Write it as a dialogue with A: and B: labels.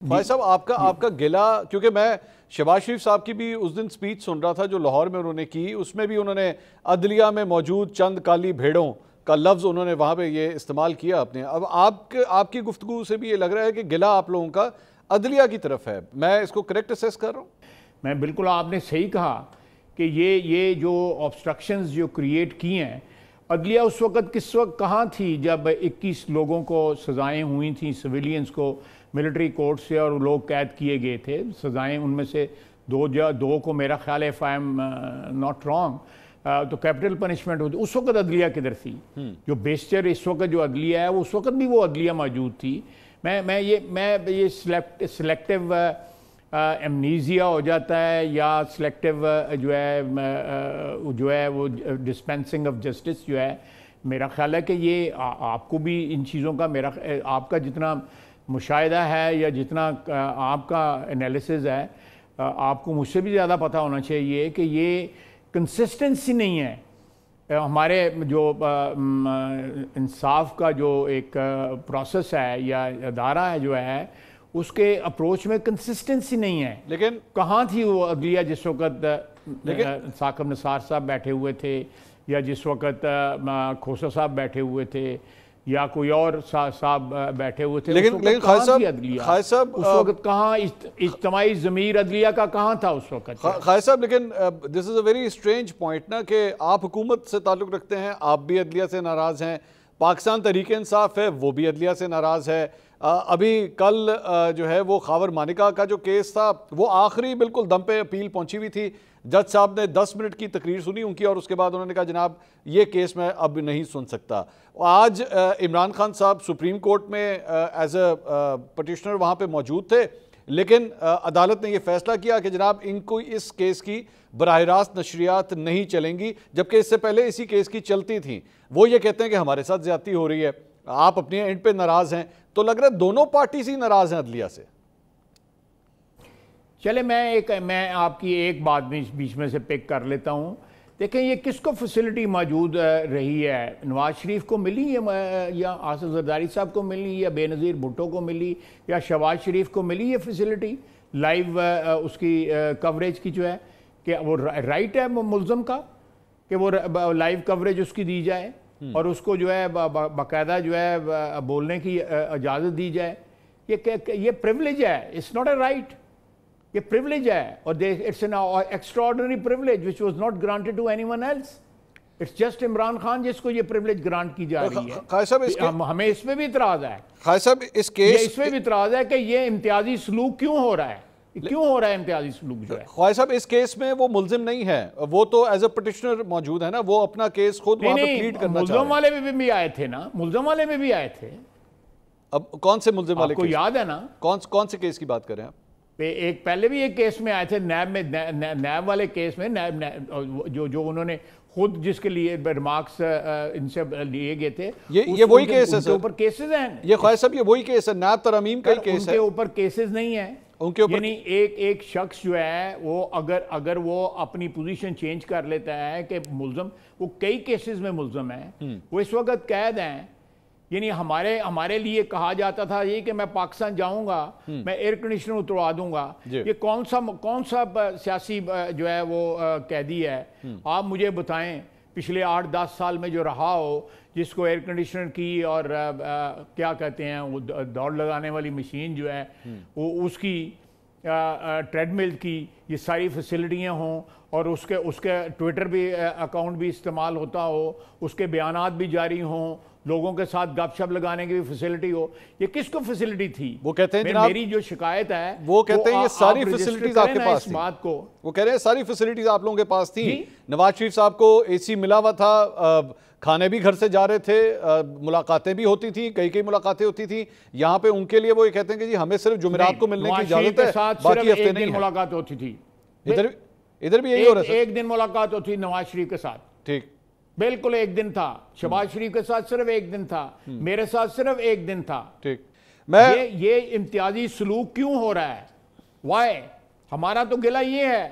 A: فائز صاحب آپ کا گلہ، کیونکہ میں شہباز شریف صاحب کی بھی اس دن سپیچ سن رہا تھا جو لاہور میں انہوں نے کی، اس میں بھی انہوں نے عدلیہ میں موجود چند کالی بھیڑوں کا لفظ انہوں نے وہاں پہ یہ استعمال کیا اپنے. اب آپ کی گفتگو سے بھی یہ لگ رہا ہے کہ گلہ آپ لوگوں کا عدلیہ کی طرف ہے. میں اس کو کریکٹ اسیس کر رہا ہوں؟
B: میں بالکل، آپ نے صحیح کہا کہ یہ جو آبسٹرکشنز جو کریٹ کی ہیں، عدلیہ اس وقت کس وقت کہاں تھی جب 21 لوگوں کو سزائیں ہوئی تھیں، سویلینز کو ملٹری کورٹ سے، اور لوگ قید کیے گئے تھے. سزائیں ان میں سے دو کو میرا خیال ہے، if I am not wrong، تو کیپٹل پنشمنٹ ہوتی. اس وقت عدلیہ کدھر تھی؟ جو بیشتر اس وقت جو عدلیہ ہے، اس وقت بھی وہ عدلیہ موجود تھی. میں یہ سلیکٹیو ایمنیزیا ہو جاتا ہے، یا سلیکٹیو جو ہے وہ ڈسپینسنگ آف جسٹس جو ہے، میرا خیال ہے کہ یہ آپ کو بھی ان چیزوں کا آپ کا جتنا مشاہدہ ہے یا جتنا آپ کا انالیسز ہے، آپ کو مجھ سے بھی زیادہ پتہ ہونا چاہیے کہ یہ کنسسٹنسی نہیں ہے. ہمارے جو انصاف کا جو ایک پروسیس ہے یا ادارہ ہے جو ہے، اس کے اپروچ میں کنسسٹنسی نہیں ہے.
A: لیکن
B: کہاں تھی وہ عدلیہ جس وقت ثاقب نثار صاحب بیٹھے ہوئے تھے، یا جس وقت کھوسا صاحب بیٹھے ہوئے تھے، یا کوئی اور صاحب بیٹھے ہوئے تھے؟
A: لیکن خالد صاحب
B: اس وقت کہاں اجتماعی ضمیر عدلیہ کا کہاں تھا اس وقت؟
A: خالد صاحب لیکن دس از اے ویری اسٹرینج پوائنٹ نا، کہ آپ حکومت سے تعلق رکھتے ہیں، آپ بھی عدلیہ سے ناراض ہیں، پاکستان تحریک انصاف ہے وہ بھی عدلیہ سے ناراض ہے. ابھی کل جو ہے وہ خاور مانیکا کا جو کیس تھا، وہ آخری بالکل دم پہ اپیل پہنچی ہوئی تھی. جج صاحب نے 10 منٹ کی تقریر سنی ان کی، اور اس کے بعد انہوں نے کہا جناب یہ کیس میں اب نہیں سن سکتا. آج عمران خان صاحب سپریم کورٹ میں ایز اے پٹیشنر وہاں پہ موجود تھے، لیکن عدالت نے یہ فیصلہ کیا کہ جناب ان کو اس کیس کی براہ راست نشریات نہیں چلیں گی، جبکہ اس سے پہلے اسی کیس کی چلتی تھیں. وہ یہ کہتے ہیں کہ ہمارے ساتھ زیادتی ہو رہی ہے، آپ اپنے اینڈ پہ ناراض ہیں. تو لگ رہا ہے دونوں پارٹیز ہی ناراض ہیں عدلیہ سے.
B: چلے میں آپ کی ایک بات بیچ میں سے پک کر لیتا ہوں. دیکھیں یہ کس کو فیسلٹی موجود رہی ہے؟ نواز شریف کو ملی، یا آصف زرداری صاحب کو ملی، یا بے نظیر بھٹو کو ملی، یا شہباز شریف کو ملی یہ فیسلٹی لائیو اس کی کوریج کی جو ہے؟ کہ وہ رائٹ ہے ملزم کا کہ وہ لائیو کوریج اس کی دی جائے، اور اس کو جو ہے باقاعدہ جو ہے بولنے کی اجازت دی جائے. یہ پریولیج ہے، اٹس ناٹ اے رائٹ. یہ پریولیج ہے، اور it's an extraordinary privilege which was not granted to anyone else. It's just Imran Khan جس کو یہ پریولیج گرانٹ کی جا رہی ہے. ہمیں اس میں بھی اعتراض ہے.
A: خالد صاحب
B: اس میں بھی اعتراض ہے کہ یہ امتیازی سلوک کیوں ہو رہا ہے؟ کیوں ہو رہا ہے امتیازی سلوک جو ہے؟
A: خواجہ صاحب اس کیس میں وہ ملزم نہیں ہے، وہ تو ایز اے پٹیشنر موجود ہے نا، وہ اپنا کیس خود وہاں پہ پلیڈ کرنا چاہ رہے ہیں.
B: ملزم والے میں بھی آئے تھے نا، ملزم والے میں بھی آئے تھے.
A: اب کون سے ملزم والے
B: آپ کو یاد ہے نا؟
A: کون سے کیس کی بات کر رہے ہیں آپ؟
B: ایک پہلے بھی ایک کیس میں آئے تھے، نیب والے کیس میں، جو انہوں نے خود جس کے لیے ریمارکس ان سے لیے گئے تھے.
A: یہ وہی کیس ہے سر،
B: اوپر کیسز ہیں
A: یہ خواجہ صاحب، یہ وہی کیس ہے، نیب ترامیم کا ہی کیس ہے.
B: ان کے اوپر کیسز نہیں ہیں. یعنی ایک شخص جو ہے وہ اگر وہ اپنی پوزیشن چینج کر لیتا ہے کہ ملزم، وہ کئی کیسز میں ملزم ہے، وہ اس وقت قید ہیں. یعنی ہمارے لیے کہا جاتا تھا یہ کہ میں پاکستان جاؤں گا، میں ایئر کنڈیشنر اتروا دوں گا. یہ کون سا سیاسی جو ہے وہ قیدی ہے؟ آپ مجھے بتائیں پچھلے 8-10 سال میں جو رہا ہو، جس کو ایئر کنڈیشنر کی اور کیا کہتے ہیں وہ دوڑ لگانے والی مشین جو ہے وہ، اس کی ٹریڈ مل کی یہ ساری فیسلٹیاں ہوں، اور اس کے ٹویٹر بھی اکاؤنٹ بھی استعمال ہوتا ہو، اس کے بیانات بھی جاری ہوں، لوگوں کے ساتھ گپ شپ لگانے کی بھی فیسلٹی ہو. یہ کس کو فیسلٹی تھی؟
A: وہ کہتے ہیں جناب،
B: میری جو شکایت ہے
A: وہ کہتے ہیں یہ ساری فیسلٹیز آپ کے پاس تھی. وہ کہہ رہے ہیں ساری فیسلٹیز آپ لوگوں کے پاس تھی. نواز شریف صاحب کو اے سی ملا ہوا تھا، کھانے بھی گھر سے جا رہے تھے، ملاقاتیں بھی ہوتی تھیں، کئی ملاقاتیں ہوتی تھیں. یہاں پہ ان کے لیے وہ یہ کہتے ہیں کہ جی ہمیں صرف جمعرات کو ملنے کی اجازت ہے، باقی ہفتے نہیں ہے.
B: ملاقات ہوتی تھی
A: ادھر بھی یہی ہو رہا ہے.
B: ایک دن ملاقات ہوتی نواز شریف کے ساتھ،
A: ٹھیک،
B: بالکل ایک دن تھا. شہباز شریف کے ساتھ صرف ایک دن تھا، میرے ساتھ صرف ایک دن تھا.
A: ٹھیک.
B: یہ امتیازی سلوک کیوں ہو رہا ہے؟ وائی؟ ہمارا تو گلہ یہ ہے